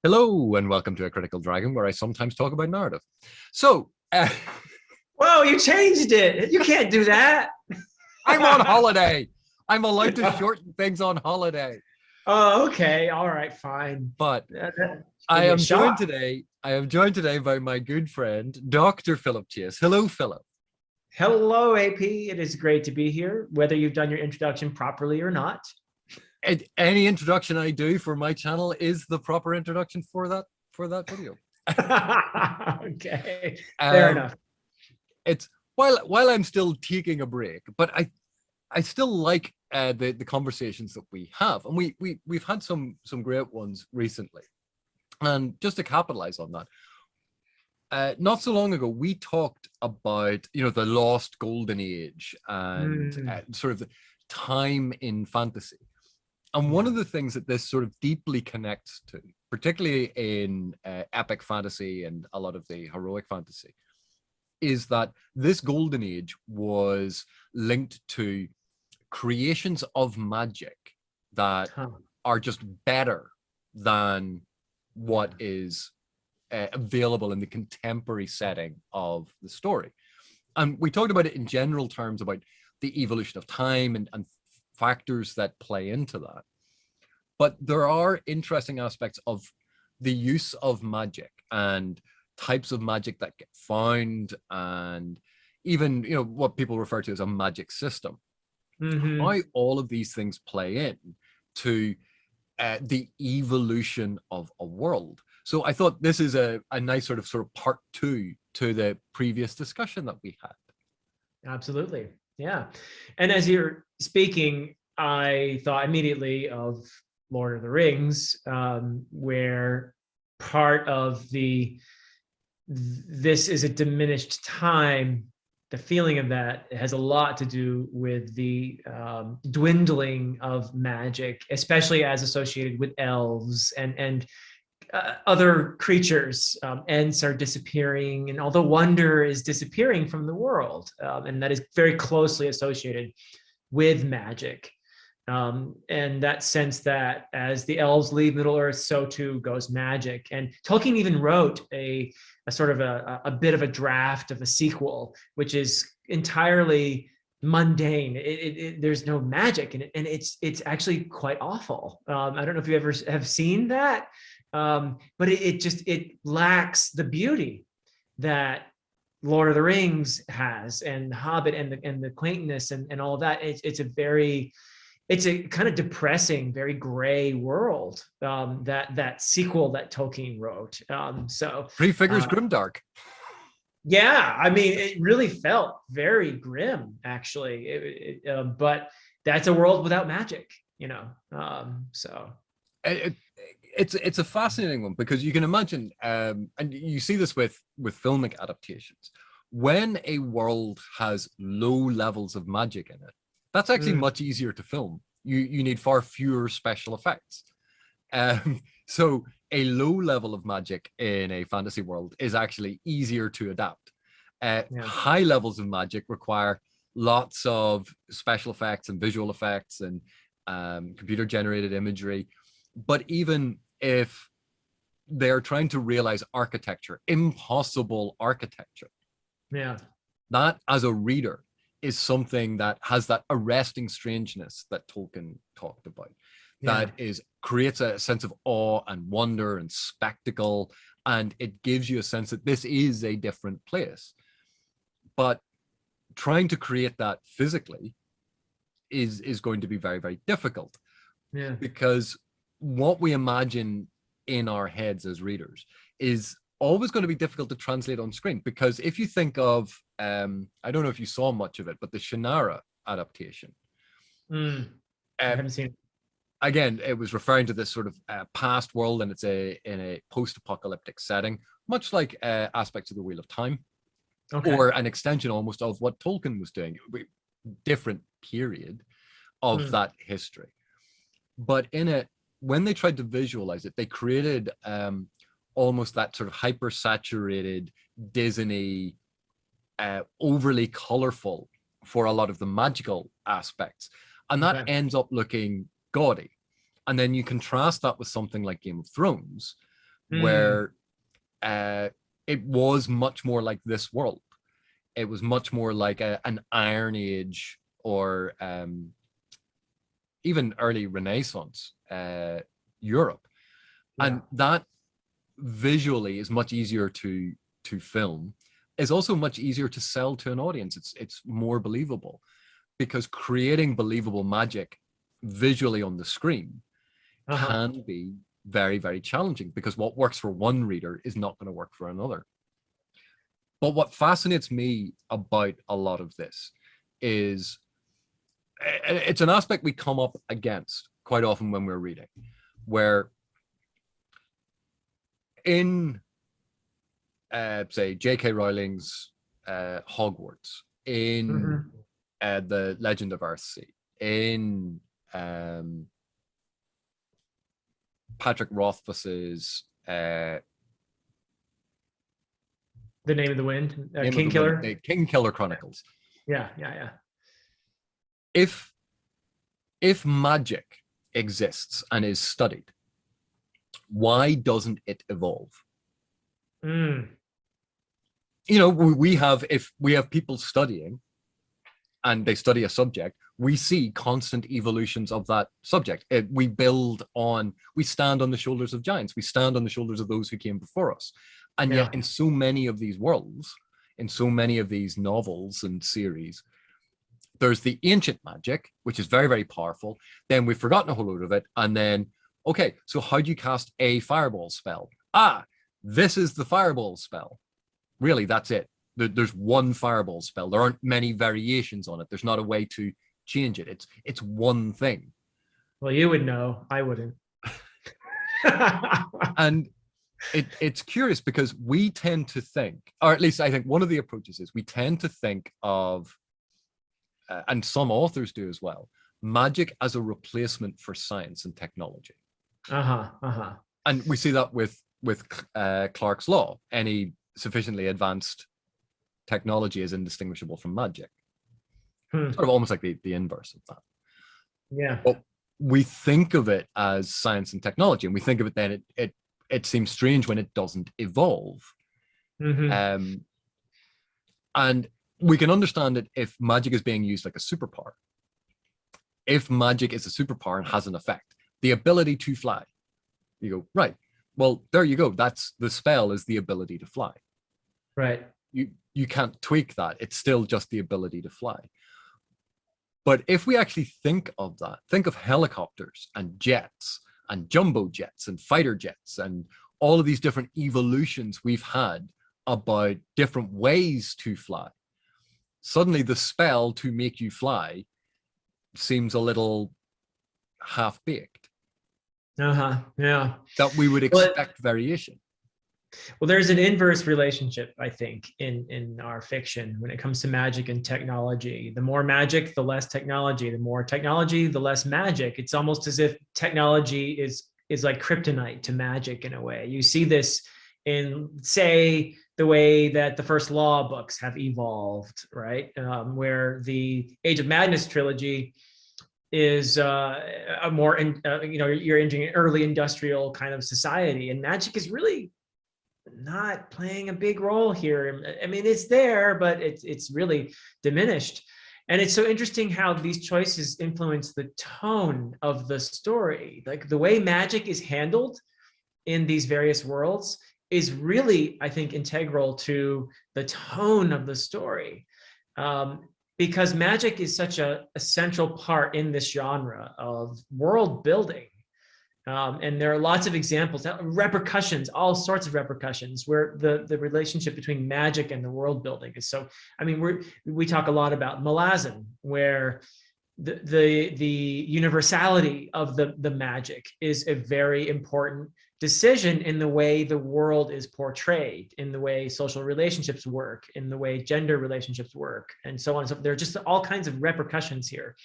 Hello and welcome to A Critical Dragon, where I sometimes talk about narrative. So, Whoa, you changed it. You can't do that. I'm on holiday. I'm allowed to shorten things on holiday. Oh, okay. All right, fine. But Give I me a am joined shot. today. I am joined today by my good friend, Dr. Philip Chase. Hello, Philip. Hello, AP. It is great to be here, whether you've done your introduction properly or not. And any introduction I do for my channel is the proper introduction for that video. Okay, fair enough. It's while I'm still taking a break, but I still like the conversations that we have, and we've had some great ones recently. And just to capitalize on that, not so long ago we talked about the lost golden age and sort of the time in fantasy. And one of the things that this sort of deeply connects to, particularly in epic fantasy and a lot of the heroic fantasy, is that this golden age was linked to creations of magic that are just better than what is available in the contemporary setting of the story. And we talked about it in general terms about the evolution of time and factors that play into that. But there are interesting aspects of the use of magic and types of magic that get found, and even what people refer to as a magic system. How all of these things play in to the evolution of a world. So I thought this is a nice sort of part two to the previous discussion that we had. Absolutely. Yeah. And as you're speaking, I thought immediately of Lord of the Rings, where part of this is a diminished time. The feeling of that has a lot to do with the dwindling of magic, especially as associated with elves and other creatures. Ents are disappearing, and all the wonder is disappearing from the world, and that is very closely associated with magic. And that sense that as the elves leave Middle Earth, so too goes magic. And Tolkien even wrote a sort of a bit of a draft of a sequel, which is entirely mundane. There's no magic in it, and it's actually quite awful. I don't know if you ever have seen that, but it lacks the beauty that Lord of the Rings has, and The Hobbit, and the quaintness and all of that. It's a kind of depressing, very gray world, that sequel that Tolkien wrote. So Prefigures grimdark. Yeah, I mean, it really felt very grim, actually. But that's a world without magic, So It's a fascinating one, because you can imagine, and you see this with filmic adaptations, when a world has low levels of magic in it. That's actually much easier to film. You need far fewer special effects. So a low level of magic in a fantasy world is actually easier to adapt. High levels of magic require lots of special effects and visual effects and computer generated imagery. But even if they're trying to realize architecture, impossible architecture, that as a reader is something that has that arresting strangeness that Tolkien talked about, that creates a sense of awe and wonder and spectacle, and it gives you a sense that this is a different place. But trying to create that physically is going to be very, very difficult, because what we imagine in our heads as readers is always going to be difficult to translate on screen. Because if you think of, I don't know if you saw much of it, but the Shannara adaptation. I haven't seen it. Again, it was referring to this sort of past world, and it's in a post-apocalyptic setting, much like aspects of the Wheel of Time, or an extension almost of what Tolkien was doing, different period of that history. But in it, when they tried to visualize it, they created almost that sort of hyper-saturated Disney, overly colorful for a lot of the magical aspects, and that ends up looking gaudy. And then you contrast that with something like Game of Thrones, where it was much more like this world. It was much more like an Iron Age or even early Renaissance Europe. Yeah. And that visually is much easier to film, is also much easier to sell to an audience. It's more believable, because creating believable magic visually on the screen can be very, very challenging, because what works for one reader is not going to work for another. But what fascinates me about a lot of this is it's an aspect we come up against quite often when we're reading, where in say J.K. Rowling's Hogwarts, in the Legend of Earthsea, in Patrick Rothfuss's The Name of the Wind, King Killer, the King Killer Chronicles. Yeah. If magic exists and is studied, why doesn't it evolve? You know, we have people studying and they study a subject, we see constant evolutions of that subject. We stand on the shoulders of giants. We stand on the shoulders of those who came before us. And yet in so many of these worlds, in so many of these novels and series, there's the ancient magic, which is very, very powerful. Then we've forgotten a whole load of it. And then, okay, so how do you cast a fireball spell? This is the fireball spell. Really, that's it. There's one fireball spell. There aren't many variations on it. There's not a way to change it. It's one thing. Well, you would know. I wouldn't. And it's curious, because we tend to think, or at least I think one of the approaches is, we tend to think of, and some authors do as well, magic as a replacement for science and technology. And we see that with Clarke's law. Any sufficiently advanced technology is indistinguishable from magic. Sort of almost like the inverse of that. Yeah. But we think of it as science and technology, and we think of it then it seems strange when it doesn't evolve. And we can understand it if magic is being used like a superpower. If magic is a superpower and has an effect, the ability to fly, you go, right, well, there you go. That's the spell, is the ability to fly. Right. You can't tweak that. It's still just the ability to fly. But if we actually think of that, think of helicopters and jets and jumbo jets and fighter jets and all of these different evolutions we've had about different ways to fly. Suddenly the spell to make you fly seems a little half-baked. Yeah. That we would expect variation. Well, there's an inverse relationship, I think, in our fiction when it comes to magic and technology. The more magic, the less technology. The more technology, the less magic. It's almost as if technology is like kryptonite to magic in a way. You see this in, say, the way that the first Law books have evolved, right? Where the Age of Madness trilogy is a more, you're entering an early industrial kind of society, and magic is really not playing a big role here. I mean, it's there, but it's really diminished. And it's so interesting how these choices influence the tone of the story. Like the way magic is handled in these various worlds is really, I think, integral to the tone of the story. Because magic is such a central part in this genre of world building. And there are lots of examples, repercussions, all sorts of repercussions, where the relationship between magic and the world building is so. I mean, we talk a lot about Malazan, where the universality of the magic is a very important decision in the way the world is portrayed, in the way social relationships work, in the way gender relationships work, and so on. So there are just all kinds of repercussions here.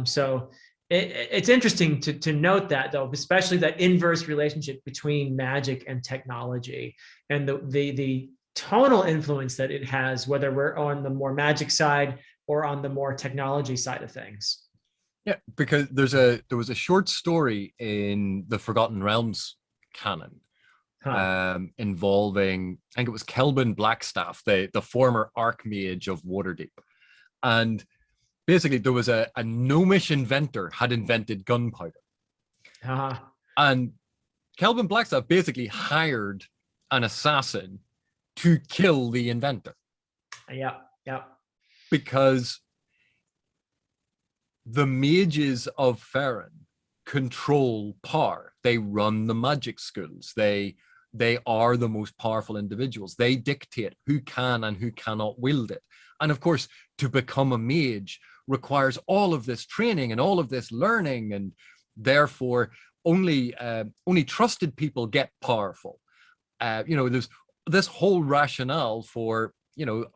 So it's interesting to note that, though, especially that inverse relationship between magic and technology, and the tonal influence that it has, whether we're on the more magic side or on the more technology side of things. Yeah, because there was a short story in the Forgotten Realms canon involving, I think it was Kelvin Blackstaff, the former Archmage of Waterdeep. And basically there was a gnomish inventor had invented gunpowder. And Kelvin Blackstaff basically hired an assassin to kill the inventor. Yeah. Because the mages of Faerun control power. They run the magic schools. They are the most powerful individuals. They dictate who can and who cannot wield it. And of course, to become a mage requires all of this training and all of this learning, and therefore only trusted people get powerful. There's this whole rationale for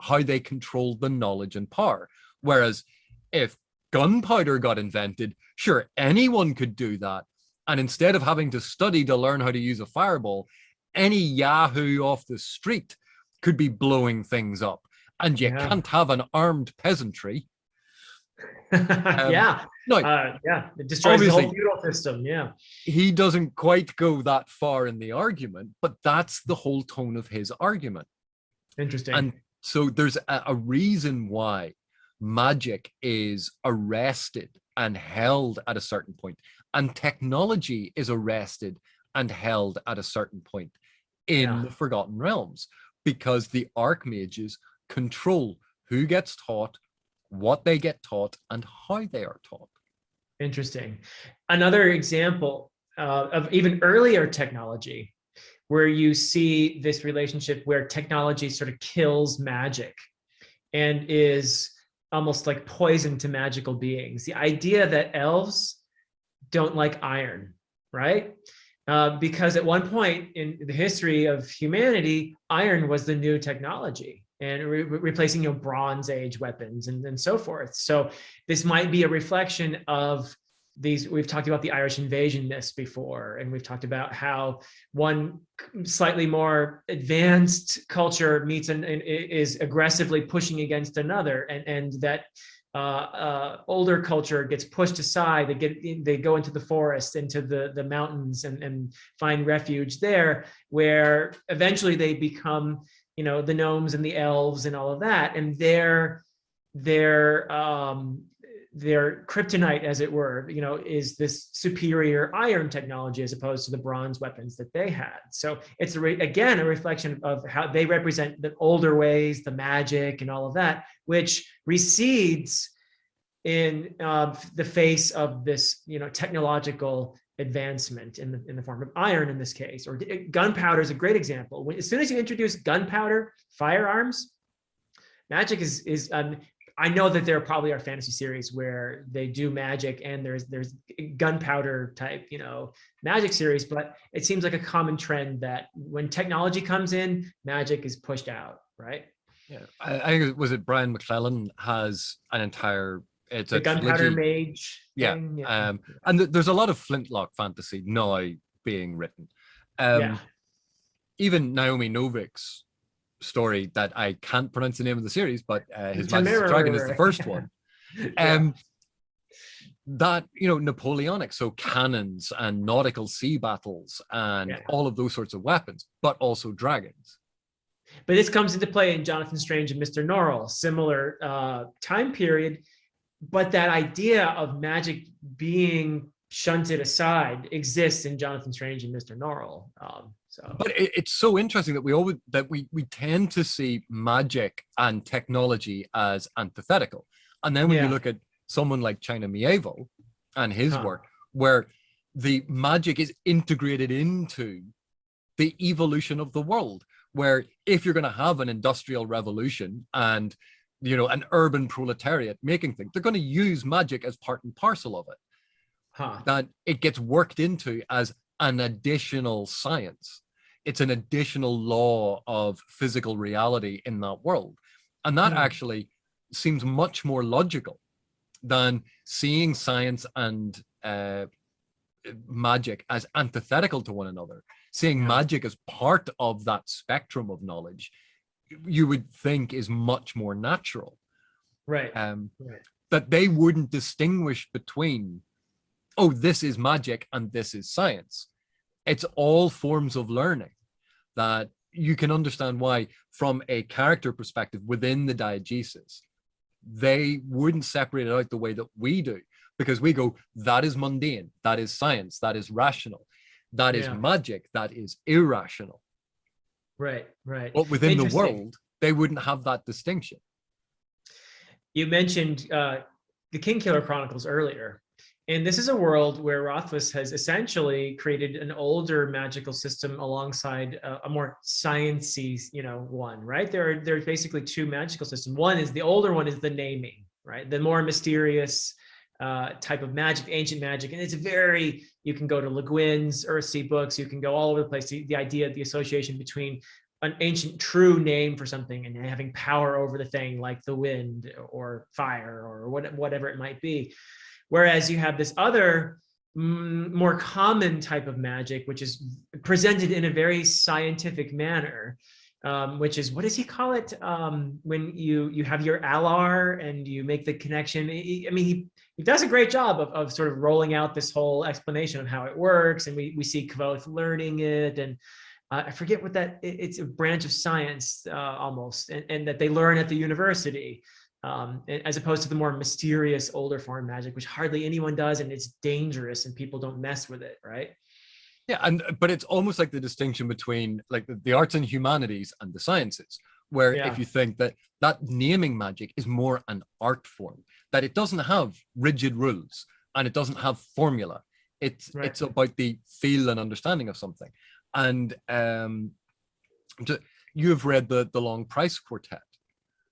how they control the knowledge and power. Whereas if gunpowder got invented, sure, anyone could do that. And instead of having to study to learn how to use a fireball, any Yahoo off the street could be blowing things up. And you can't have an armed peasantry. It destroys the whole feudal system. Yeah. He doesn't quite go that far in the argument, but that's the whole tone of his argument. Interesting. And so there's a reason why magic is arrested and held at a certain point, and technology is arrested and held at a certain point in the Forgotten Realms, because the archmages control who gets taught, what they get taught, and how they are taught. Interesting. Another example of even earlier technology, where you see this relationship where technology sort of kills magic and is almost like poison to magical beings. The idea that elves don't like iron, right? Because at one point in the history of humanity, iron was the new technology, and replacing Bronze Age weapons and so forth. So this might be a reflection of these. We've talked about the Irish invasion myths before, and we've talked about how one slightly more advanced culture meets and is aggressively pushing against another, and that older culture gets pushed aside. They go into the forest, into the mountains, and find refuge there, where eventually they become the gnomes and the elves and all of that, and their kryptonite, as it were, is this superior iron technology as opposed to the bronze weapons that they had. So it's again a reflection of how they represent the older ways, the magic and all of that, which recedes in the face of this technological advancement in the form of iron in this case. Or gunpowder is a great example. As soon as you introduce gunpowder firearms, magic is I know that there probably are fantasy series where they do magic, and there's gunpowder type magic series, but it seems like a common trend that when technology comes in, magic is pushed out, right? Yeah, I think was it Brian McClellan has an entire the gunpowder mage thing. Yeah. And there's a lot of flintlock fantasy now being written. Even Naomi Novik's story that I can't pronounce the name of the series, but His Majesty's Dragon is the first one. That Napoleonic, so cannons and nautical sea battles and all of those sorts of weapons, but also dragons. But this comes into play in Jonathan Strange and Mr. Norrell, similar time period. But that idea of magic being shunted aside exists in Jonathan Strange and Mr. Norrell. But it's so interesting that we tend to see magic and technology as antithetical, and then when you look at someone like China Mieville and his work, where the magic is integrated into the evolution of the world, where if you're going to have an industrial revolution and an urban proletariat making things, they're going to use magic as part and parcel of it. That it gets worked into as an additional science. It's an additional law of physical reality in that world. And that actually seems much more logical than seeing science and magic as antithetical to one another. Seeing magic as part of that spectrum of knowledge, you would think is much more natural. Right. That they wouldn't distinguish between, oh, this is magic and this is science. It's all forms of learning. that you can understand why, from a character perspective within the diegesis, they wouldn't separate it out the way that we do, because we go, that is mundane, that is science, that is rational, that is magic, that is irrational. Right, right. But within the world, they wouldn't have that distinction. You mentioned the Kingkiller Chronicles earlier, and this is a world where Rothfuss has essentially created an older magical system alongside a more sciencey, one, right? There's basically two magical systems. One is, the older one is the naming, right? The more mysterious type of magic, ancient magic. And it's very, you can go to Le Guin's Earthsea books, you can go all over the place. The idea, the association between an ancient true name for something and having power over the thing, like the wind or fire or whatever it might be. Whereas you have this other more common type of magic, which is presented in a very scientific manner, which is, what does he call it? When you have your alar and you make the connection. He does a great job of sort of rolling out this whole explanation of how it works. And we see Kvothe learning it. And I forget what it's a branch of science almost, and that they learn at the university. As opposed to the more mysterious older form magic, which hardly anyone does, and it's dangerous and people don't mess with it, right? Yeah, but it's almost like the distinction between like the arts and humanities and the sciences, where if you think that naming magic is more an art form, that it doesn't have rigid rules and it doesn't have formula. It's about the feel and understanding of something. And you have read the Long Price Quartet.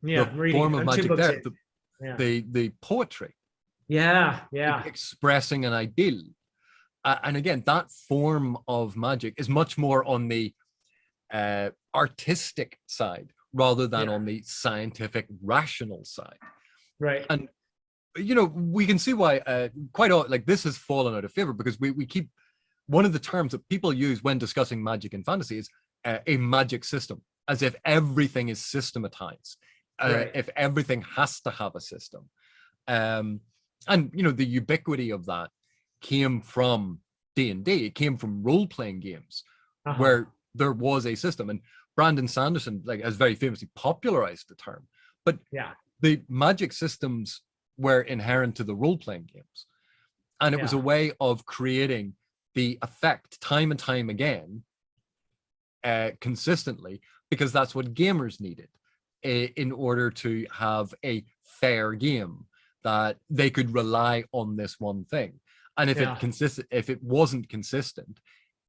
The form of magic there, the poetry, expressing an ideal, and again, that form of magic is much more on the artistic side rather than on the scientific rational side, right? And we can see why like this has fallen out of favor, because we keep, one of the terms that people use when discussing magic and fantasy is a magic system, as if everything is systematized. If everything has to have a system. And the ubiquity of that came from D&D. It came from role-playing games where there was a system. And Brandon Sanderson has very famously popularized the term. But the magic systems were inherent to the role-playing games. And it was a way of creating the effect time and time again, consistently, because that's what gamers needed in order to have a fair game, that they could rely on this one thing. And if it wasn't consistent,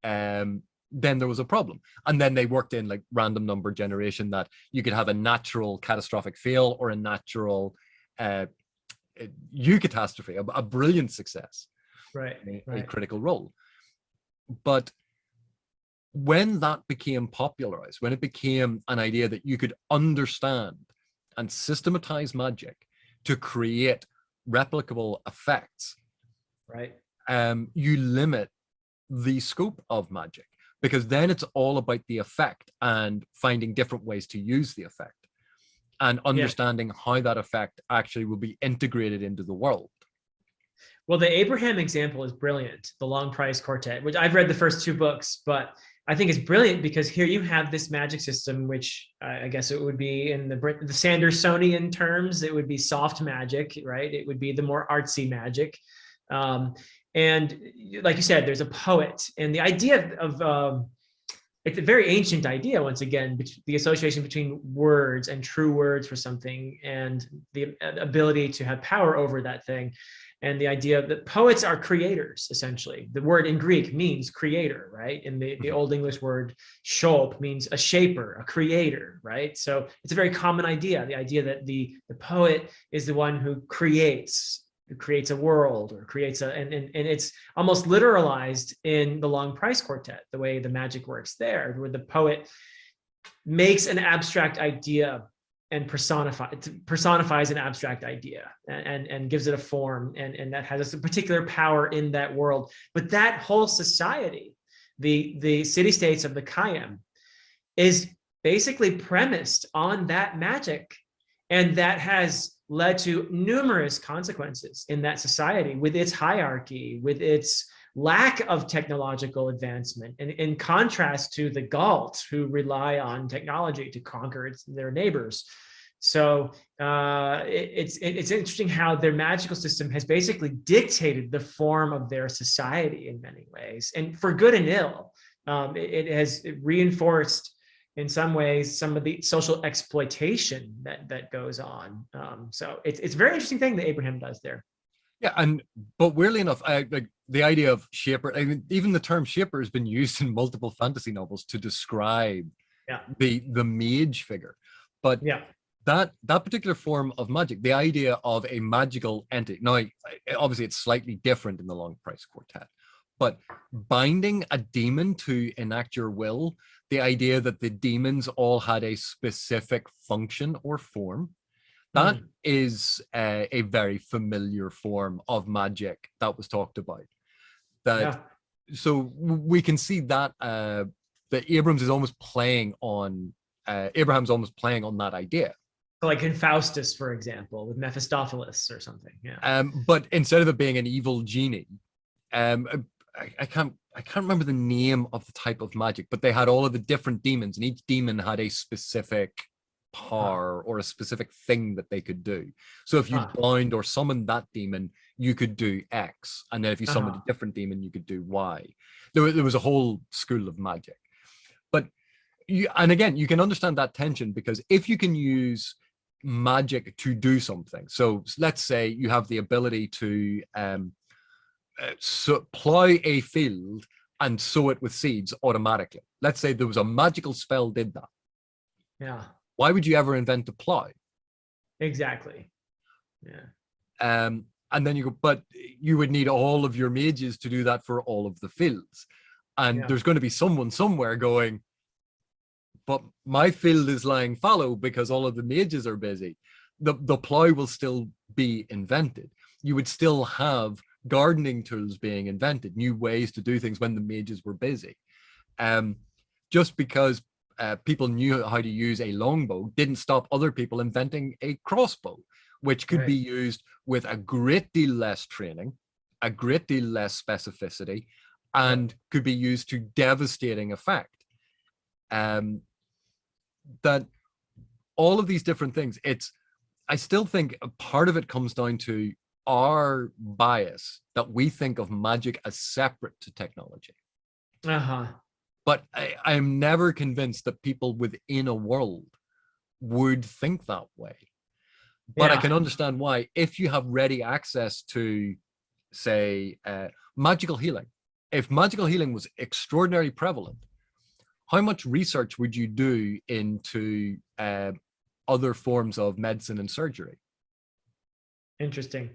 then there was a problem. And then they worked in like random number generation, that you could have a natural catastrophic fail or a natural eucatastrophe, a brilliant success, a critical role. But when that became popularized, when it became an idea that you could understand and systematize magic to create replicable effects, you limit the scope of magic, because then it's all about the effect and finding different ways to use the effect and understanding how that effect actually will be integrated into the world. Well, the Abraham example is brilliant, the Long Price Quartet, which I've read the first two books, but I think it's brilliant because here you have this magic system, which I guess it would be in the Sandersonian terms, it would be soft magic, right? It would be the more artsy magic. And like you said, there's a poet, and the idea of it's a very ancient idea, once again, the association between words and true words for something, and the ability to have power over that thing. And the idea that poets are creators, essentially. The word in Greek means creator, right? And the Old English word shop means a shaper, a creator, right? So it's a very common idea, the idea that the poet is the one who creates a world, or creates and it's almost literalized in the Long Price Quartet, the way the magic works there, where the poet makes an abstract idea and personifies an abstract idea and gives it a form, and that has a particular power in that world. But that whole society, the city-states of the Kayam, is basically premised on that magic, and that has led to numerous consequences in that society, with its hierarchy, with its lack of technological advancement, and in contrast to the Galt, who rely on technology to conquer their neighbors. So it's interesting how their magical system has basically dictated the form of their society in many ways, and for good and ill. It has reinforced in some ways some of the social exploitation that goes on. So it's a very interesting thing that Abraham does there. Yeah, but weirdly enough, like the idea of shaper, I mean, even the term shaper has been used in multiple fantasy novels to describe the mage figure. But that particular form of magic, the idea of a magical entity. Now, obviously, it's slightly different in the Long Price Quartet, but binding a demon to enact your will, the idea that the demons all had a specific function or form, that is a very familiar form of magic that was talked about. So we can see that that Abraham's almost playing on that idea. Like in Faustus, for example, with Mephistopheles or something. But instead of it being an evil genie, I can't remember the name of the type of magic, but they had all of the different demons, and each demon had a specific power or a specific thing that they could do. So if you bound or summoned that demon, you could do X, and then if you summoned a different demon, you could do Y. There was a whole school of magic. But and again, you can understand that tension, because if you can use magic to do something, so let's say you have the ability to plow a field and sow it with seeds automatically. Let's say there was a magical spell did that. Why would you ever invent a plow? Exactly. And then you go, but you would need all of your mages to do that for all of the fields. And there's going to be someone somewhere going, but my field is lying fallow because all of the mages are busy. The plow will still be invented. You would still have gardening tools being invented, new ways to do things when the mages were busy. Just because people knew how to use a longbow didn't stop other people inventing a crossbow, which could be used with a great deal less training, a great deal less specificity, and could be used to devastating effect. That all of these different things, I still think a part of it comes down to our bias that we think of magic as separate to technology. But I'm never convinced that people within a world would think that way. But I can understand why. If you have ready access to, say, magical healing, if magical healing was extraordinarily prevalent, how much research would you do into other forms of medicine and surgery? Interesting.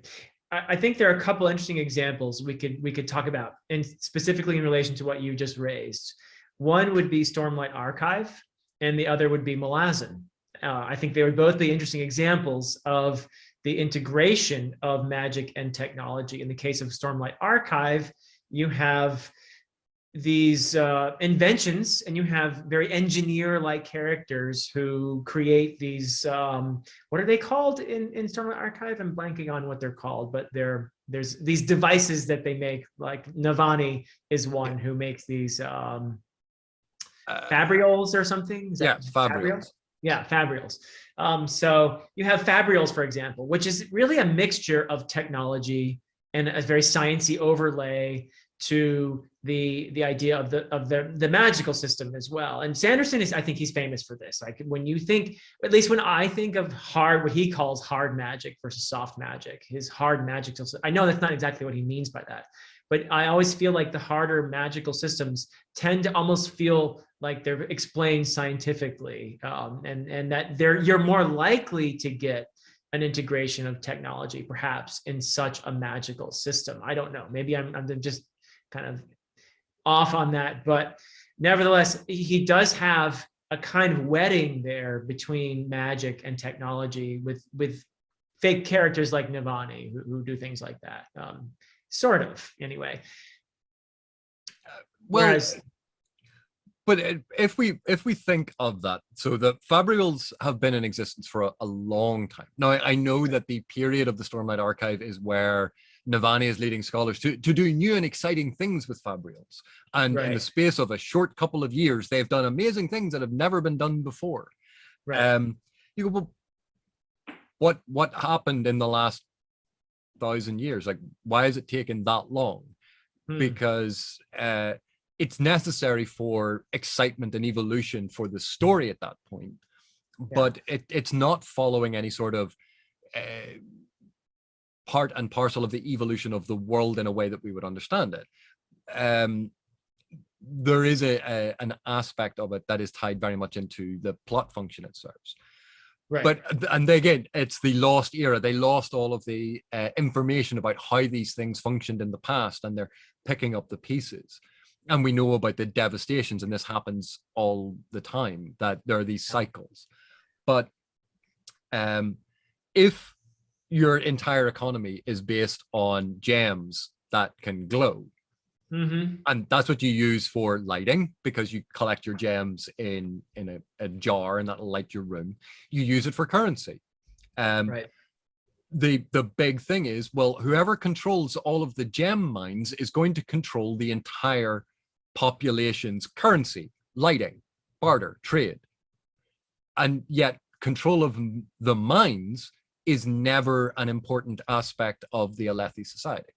I think there are a couple interesting examples we could talk about, and specifically in relation to what you just raised. One would be Stormlight Archive, and the other would be Malazan. I think they would both be interesting examples of the integration of magic and technology. In the case of Stormlight Archive, you have these inventions, and you have very engineer-like characters who create these, what are they called in Stormlight Archive? I'm blanking on what they're called, but there's these devices that they make, like Navani is one who makes these fabrioles or something. Fabrioles. Yeah, fabrioles. So you have fabrioles, for example, which is really a mixture of technology and a very sciencey overlay to the idea of the magical system as well. And Sanderson I think he's famous for this. Like when you think, at least when I think of what he calls hard magic versus soft magic, his hard magical, I know that's not exactly what he means by that, but I always feel like the harder magical systems tend to almost feel like they're explained scientifically, and that you're more likely to get an integration of technology, perhaps, in such a magical system. I don't know. Maybe I'm just kind of off on that, but nevertheless, he does have a kind of wedding there between magic and technology with fake characters like Navani who do things like that, sort of, anyway. Whereas, but if we think of that, so the fabrioles have been in existence for a long time. Now, I know that the period of the Stormlight Archive is where Navania's leading scholars to do new and exciting things with fabrials. And in the space of a short couple of years, they've done amazing things that have never been done before. You go, well, what happened in the last 1,000 years? Like, why has it taken that long? Because it's necessary for excitement and evolution for the story at that point, but it's not following any sort of part and parcel of the evolution of the world in a way that we would understand it. There is an aspect of it that is tied very much into the plot function it serves. But, and again, it's the lost era. They lost all of the information about how these things functioned in the past, and they're picking up the pieces. And we know about the devastations, and this happens all the time, that there are these cycles. But if your entire economy is based on gems that can glow, and that's what you use for lighting, because you collect your gems in a jar and that'll light your room. You use it for currency. The big thing is, well, whoever controls all of the gem mines is going to control the entire population's currency, lighting, barter, trade. And yet control of the mines is never an important aspect of the Alethi society.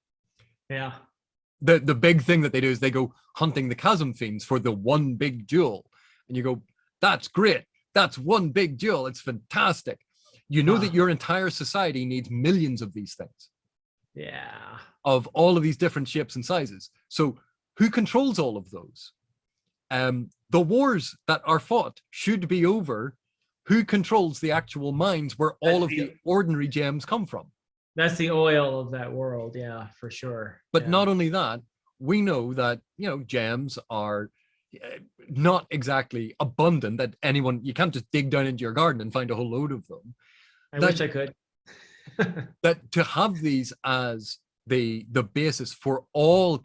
The big thing that they do is they go hunting the chasm fiends for the one big jewel. And you go, that's great. That's one big jewel. It's fantastic. You know that your entire society needs millions of these things. Of all of these different shapes and sizes. So who controls all of those? The wars that are fought should be over who controls the actual mines where all of the ordinary gems come from. That's the oil of that world, yeah, for sure. But not only that, we know that, you know, gems are not exactly abundant, that you can't just dig down into your garden and find a whole load of them. I wish I could. That to have these as the basis for all of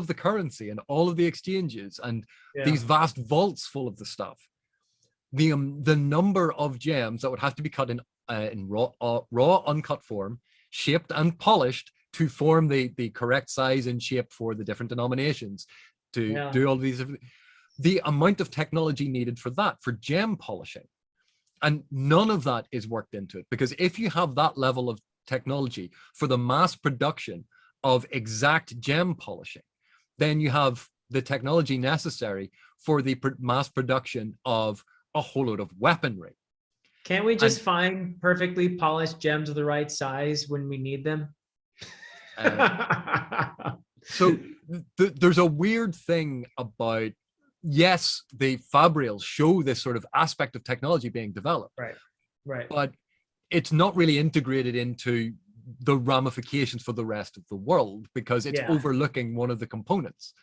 the currency and all of the exchanges and these vast vaults full of the stuff, the number of gems that would have to be cut in raw uncut form, shaped and polished to form the correct size and shape for the different denominations, to do all these, the amount of technology needed for that, for gem polishing, and none of that is worked into it. Because if you have that level of technology for the mass production of exact gem polishing, then you have the technology necessary for the mass production of a whole load of weaponry. Can't we just find perfectly polished gems of the right size when we need them? So there's a weird thing about, yes, the fabrials show this sort of aspect of technology being developed, but it's not really integrated into the ramifications for the rest of the world, because it's overlooking one of the components.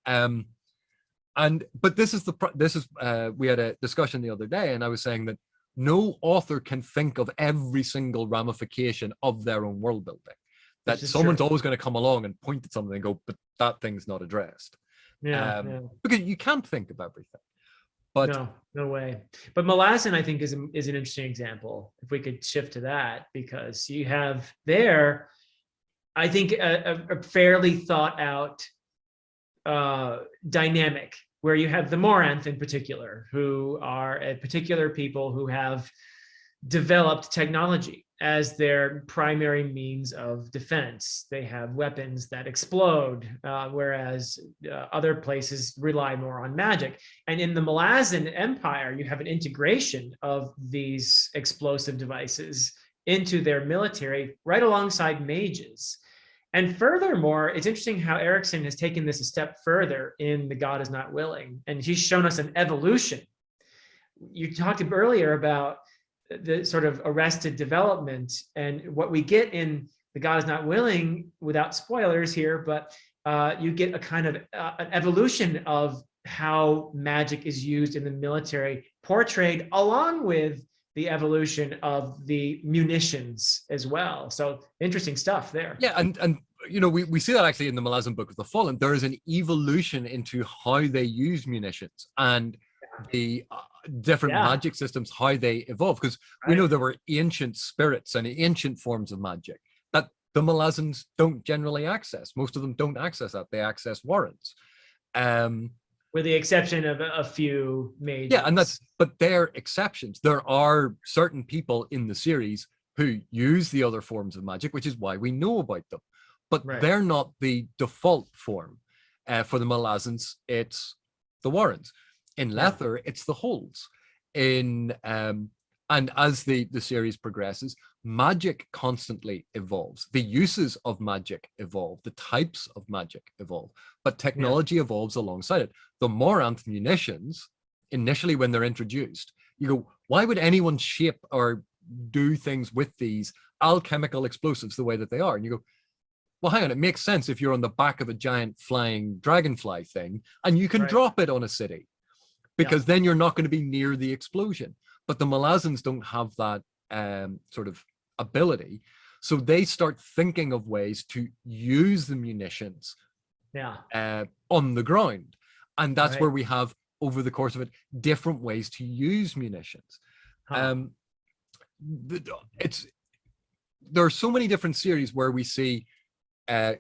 But this is we had a discussion the other day, and I was saying that no author can think of every single ramification of their own world building. That someone's always going to come along and point at something and go, but that thing's not addressed. Because you can't think of everything. But no way. But Malazan, I think, is an interesting example, if we could shift to that, because you have there, I think, a fairly thought out dynamic, where you have the Moranth in particular, who are particular people who have developed technology as their primary means of defense. They have weapons that explode, whereas other places rely more on magic. And in the Malazan Empire, you have an integration of these explosive devices into their military right alongside mages. And furthermore, it's interesting how Erickson has taken this a step further in The God Is Not Willing, and he's shown us an evolution. You talked earlier about the sort of arrested development, and what we get in The God Is Not Willing, without spoilers here, but you get a kind of an evolution of how magic is used in the military, portrayed along with the evolution of the munitions as well. So interesting stuff there. Yeah, and you know, we see that actually in the Malazan Book of the Fallen. There is an evolution into how they use munitions and the different magic systems, how they evolve, because we know there were ancient spirits and ancient forms of magic that the Malazans don't generally access. Most of them don't access that. They access warrens. With the exception of a few mages. Yeah, but they're exceptions. There are certain people in the series who use the other forms of magic, which is why we know about them. But they're not the default form. For the Malazans, it's the warrens. In Lether, it's the holds. And as the series progresses, magic constantly evolves. The uses of magic evolve. The types of magic evolve. But technology evolves alongside it. The Moranth munitions, initially when they're introduced, you go, why would anyone shape or do things with these alchemical explosives the way that they are? And you go, well, hang on, it makes sense if you're on the back of a giant flying dragonfly thing and you can drop it on a city, because then you're not going to be near the explosion. But the Malazans don't have that sort of ability. So they start thinking of ways to use the munitions on the ground. And that's where we have, over the course of it, different ways to use munitions. There are so many different series where we see,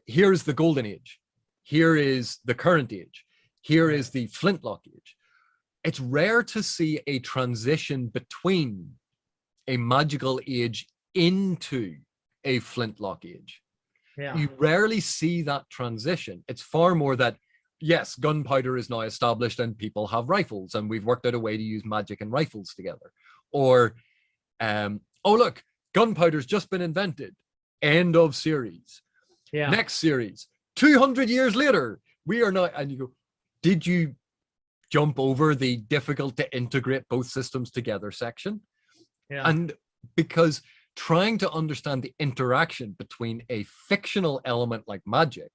here's the Golden Age, here is the current age, here is the Flintlock Age. It's rare to see a transition between a magical age into a Flintlock Age. You rarely see that transition. It's far more that, yes, gunpowder is now established and people have rifles and we've worked out a way to use magic and rifles together. Or, oh, look, gunpowder's just been invented. End of series. Next series, 200 years later, we are now, and you go, did you jump over the difficult to integrate both systems together section? And because trying to understand the interaction between a fictional element like magic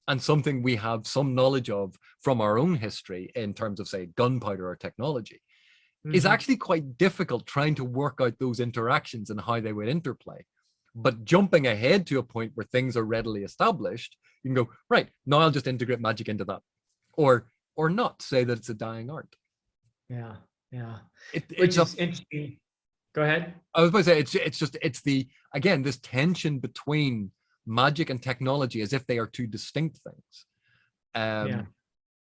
and something we have some knowledge of from our own history in terms of, say, gunpowder or technology, is actually quite difficult, trying to work out those interactions and how they would interplay. But jumping ahead to a point where things are readily established, you can go, right, now I'll just integrate magic into that. Or not, say that it's a dying art. Which is interesting. Go ahead. I was about to say, it's the, again, this tension between magic and technology as if they are two distinct things.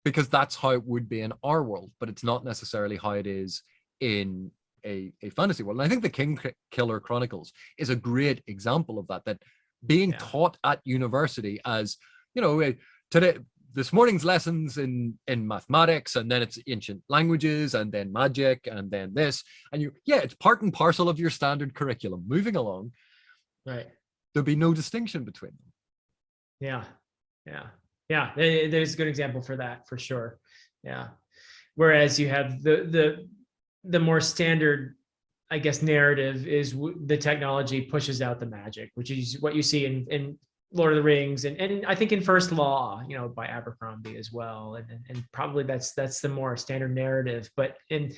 Because that's how it would be in our world, but it's not necessarily how it is in a fantasy world. And I think the King Killer Chronicles is a great example of that being taught at university as, you know, today, this morning's lessons in mathematics, and then it's ancient languages, and then magic, and then this, and it's part and parcel of your standard curriculum. Moving along, there'll be no distinction between them. There's a good example for that, for sure. Whereas you have the more standard, I guess, narrative is the technology pushes out the magic, which is what you see in Lord of the Rings, and I think in First Law, you know, by Abercrombie as well, and probably that's the more standard narrative. But in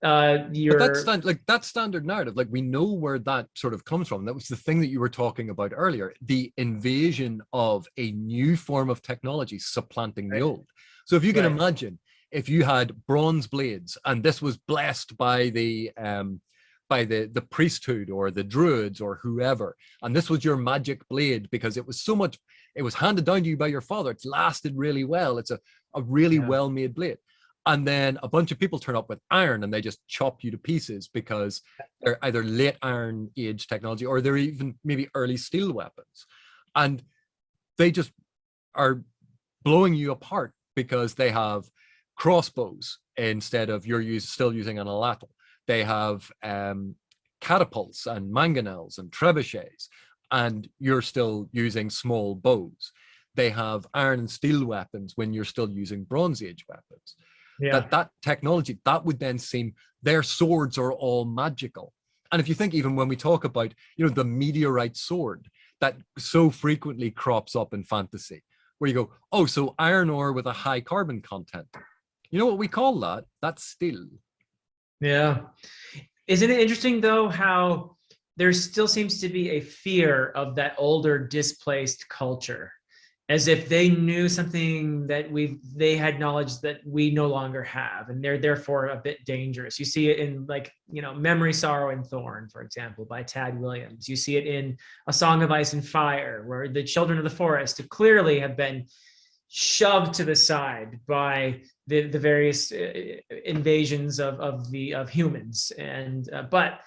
that standard narrative, like, we know where that sort of comes from. That was the thing that you were talking about earlier, the invasion of a new form of technology supplanting the old. So if you can imagine, if you had bronze blades and this was blessed by the priesthood or the druids or whoever, and this was your magic blade because it was handed down to you by your father, it's lasted really well, it's a really well-made blade, and then a bunch of people turn up with iron and they just chop you to pieces because they're either late Iron Age technology or they're even maybe early steel weapons, and they just are blowing you apart because they have crossbows instead of you're still using an alatl. They have catapults and mangonels and trebuchets, and you're still using small bows. They have iron and steel weapons when you're still using Bronze Age weapons. That technology, that would then seem, their swords are all magical. And if you think, even when we talk about, you know, the meteorite sword that so frequently crops up in fantasy, where you go, oh, so iron ore with a high carbon content. You know what we call that? That's steel. Isn't it interesting, though, how there still seems to be a fear of that older displaced culture? as if they knew something that they had knowledge that we no longer have, and they're therefore a bit dangerous. You see it in, like, Memory, Sorrow, and Thorn, for example, by Tad Williams. You see it in A Song of Ice and Fire, where the children of the forest clearly have been shoved to the side by the various invasions of humans, and but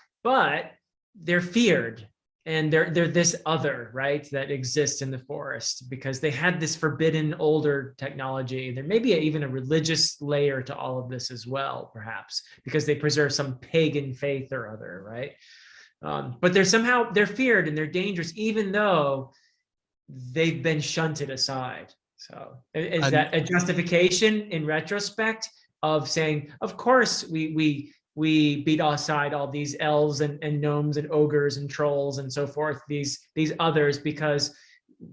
they're feared, and they're this other, right, that exists in the forest because they had this forbidden older technology. There may be even a religious layer to all of this as well, perhaps because they preserve some pagan faith or other, right? But they're feared and they're dangerous, even though they've been shunted aside. So is that a justification in retrospect of saying, of course we beat aside all these elves and gnomes and ogres and trolls and so forth, these others, because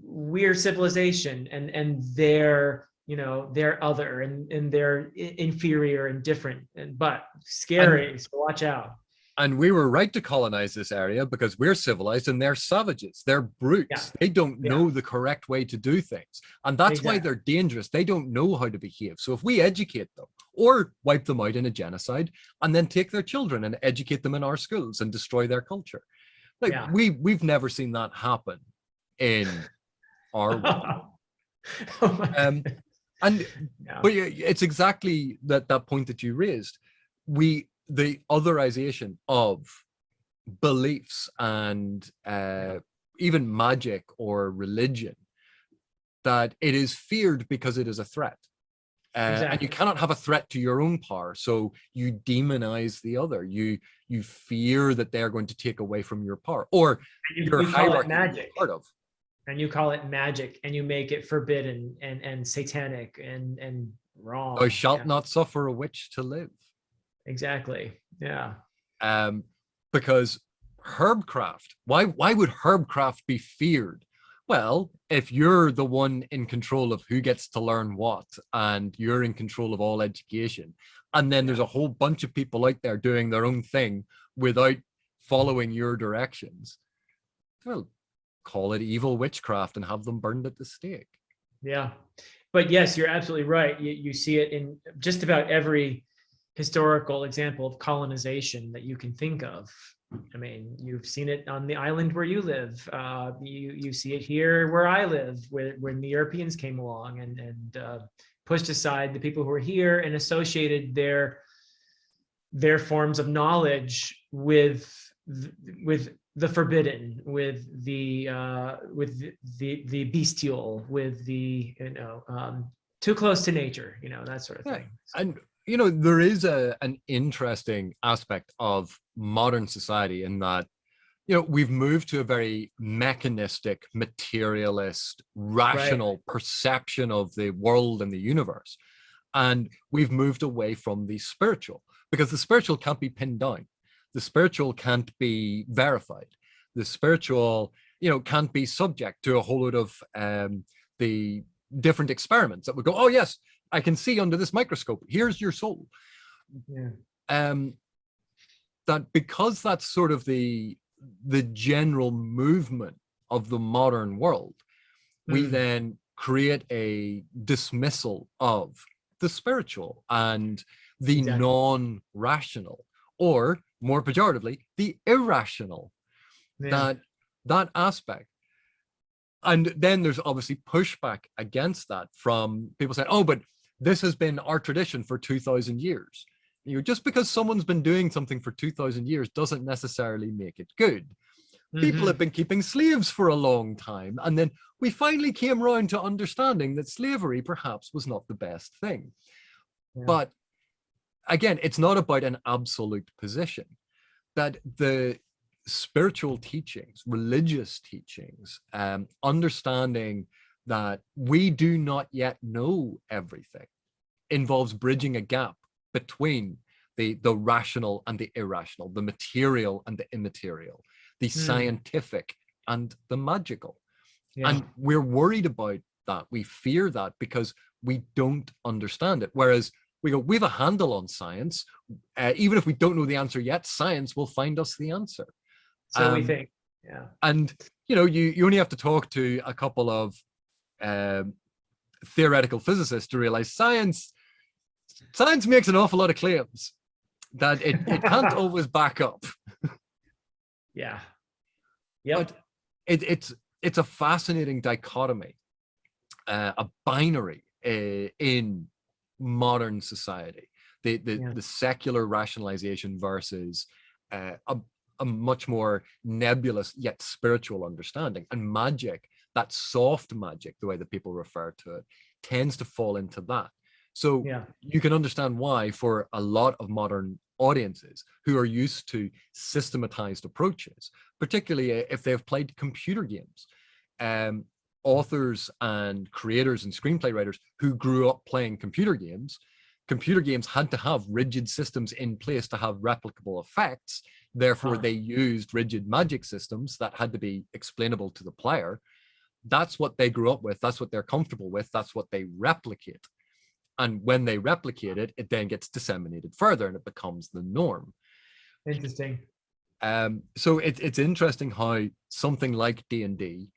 we're civilization and they're they're other and they're inferior and different, but scary, so watch out. And we were right to colonize this area because we're civilized and they're savages. They're brutes. Yeah. They don't know the correct way to do things. And that's why they're dangerous. They don't know how to behave. So if we educate them or wipe them out in a genocide and then take their children and educate them in our schools and destroy their culture. Like we've never seen that happen in our world. But it's exactly that point that you raised. The otherization of beliefs and even magic or religion, that it is feared because it is a threat. And you cannot have a threat to your own power. So you demonize the other. You fear that they're going to take away from your power, or your hierarchy magic. Part of. And you call it magic, and you make it forbidden and satanic and wrong. Thou shalt not suffer a witch to live. Exactly. Yeah. Because herbcraft, why would herbcraft be feared? Well, if you're the one in control of who gets to learn what, and you're in control of all education, and then there's a whole bunch of people out there doing their own thing without following your directions, well, call it evil witchcraft and have them burned at the stake. Yeah. But yes, you're absolutely right. You see it in just about every historical example of colonization that you can think of. I mean, you've seen it on the island where you live. You see it here where I live, when the Europeans came along and pushed aside the people who were here and associated their forms of knowledge with the forbidden, with the bestial, with the too close to nature, that sort of thing. And there is an interesting aspect of modern society in that, we've moved to a very mechanistic, materialist, rational perception of the world and the universe. And we've moved away from the spiritual, because the spiritual can't be pinned down. The spiritual can't be verified. The spiritual, can't be subject to a whole load of the different experiments that would go, oh yes, I can see under this microscope, here's your soul. That because that's sort of the general movement of the modern world, we then create a dismissal of the spiritual and the non-rational, or more pejoratively, the irrational, that aspect. And then there's obviously pushback against that from people saying, oh, but this has been our tradition for 2,000 years. Just because someone's been doing something for 2,000 years doesn't necessarily make it good. People have been keeping slaves for a long time. And then we finally came around to understanding that slavery perhaps was not the best thing. But again, it's not about an absolute position. That the spiritual teachings, religious teachings, understanding that we do not yet know everything, involves bridging a gap between the rational and the irrational, the material and the immaterial, the scientific and the magical. And we're worried about that. We fear that because we don't understand it. Whereas we go, we have a handle on science. Even if we don't know the answer yet, science will find us the answer. So we think, And, you only have to talk to a couple of theoretical physicist to realize science makes an awful lot of claims that it can't always back up. Yeah. Yep. But it's a fascinating dichotomy, a binary in modern society. The secular rationalization versus a much more nebulous yet spiritual understanding. And magic, that soft magic, the way that people refer to it, tends to fall into that. So you can understand why for a lot of modern audiences who are used to systematized approaches, particularly if they've played computer games, authors and creators and screenplay writers who grew up playing computer games had to have rigid systems in place to have replicable effects. Therefore, they used rigid magic systems that had to be explainable to the player. That's what they grew up with. That's what they're comfortable with. That's what they replicate. And when they replicate it, it then gets disseminated further and it becomes the norm. Interesting. So it's interesting how something like D&D,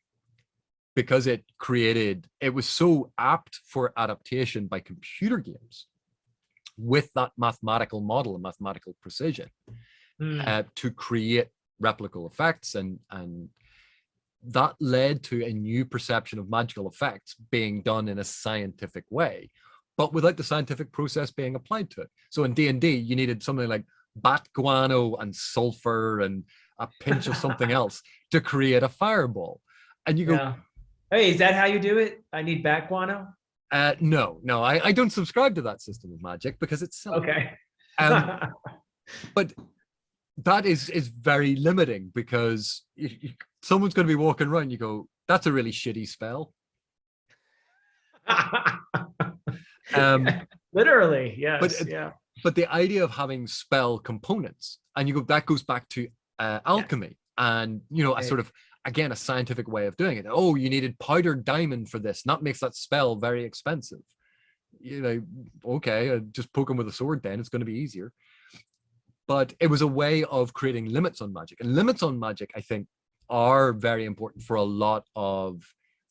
because it was so apt for adaptation by computer games with that mathematical model and mathematical precision to create replicable effects, and that led to a new perception of magical effects being done in a scientific way, but without the scientific process being applied to it. So in D&D, you needed something like bat guano and sulfur and a pinch of something else to create a fireball. And you go, hey, is that how you do it? I need bat guano? No, I don't subscribe to that system of magic because it's silly. Okay. But that is very limiting, because someone's going to be walking around, you go, that's a really shitty spell. Literally, yes. But the idea of having spell components, and you go, that goes back to alchemy, and a sort of, again, a scientific way of doing it. Oh, you needed powdered diamond for this, and that makes that spell very expensive. Okay, just poke them with a sword, then it's going to be easier. But it was a way of creating limits on magic, and limits on magic, I think, are very important for a lot of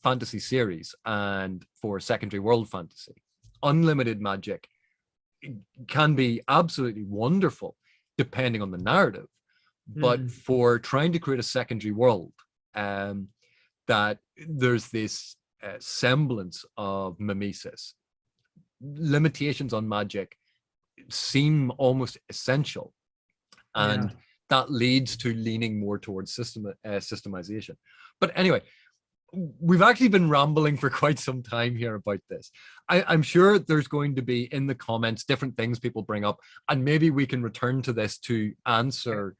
fantasy series and for secondary world fantasy. Unlimited magic can be absolutely wonderful depending on the narrative, but for trying to create a secondary world that there's this semblance of mimesis, limitations on magic seem almost essential, and that leads to leaning more towards systemization. But anyway, we've actually been rambling for quite some time here about this. I'm sure there's going to be in the comments different things people bring up, and maybe we can return to this to answer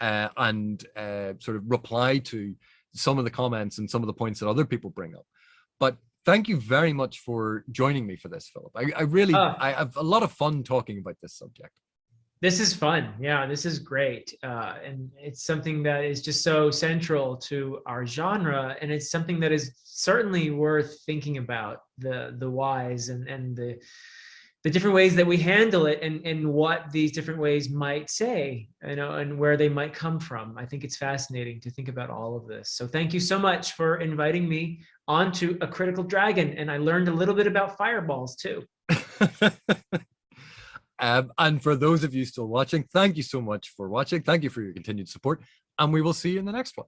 and sort of reply to some of the comments and some of the points that other people bring up. But thank you very much for joining me for this, Philip. I have a lot of fun talking about this subject. This is fun. Yeah, this is great. And it's something that is just so central to our genre. And it's something that is certainly worth thinking about, the whys and the different ways that we handle it, and what these different ways might say, and where they might come from. I think it's fascinating to think about all of this. So thank you so much for inviting me onto A Critical Dragon. And I learned a little bit about fireballs too. And for those of you still watching, thank you so much for watching. Thank you for your continued support, and we will see you in the next one.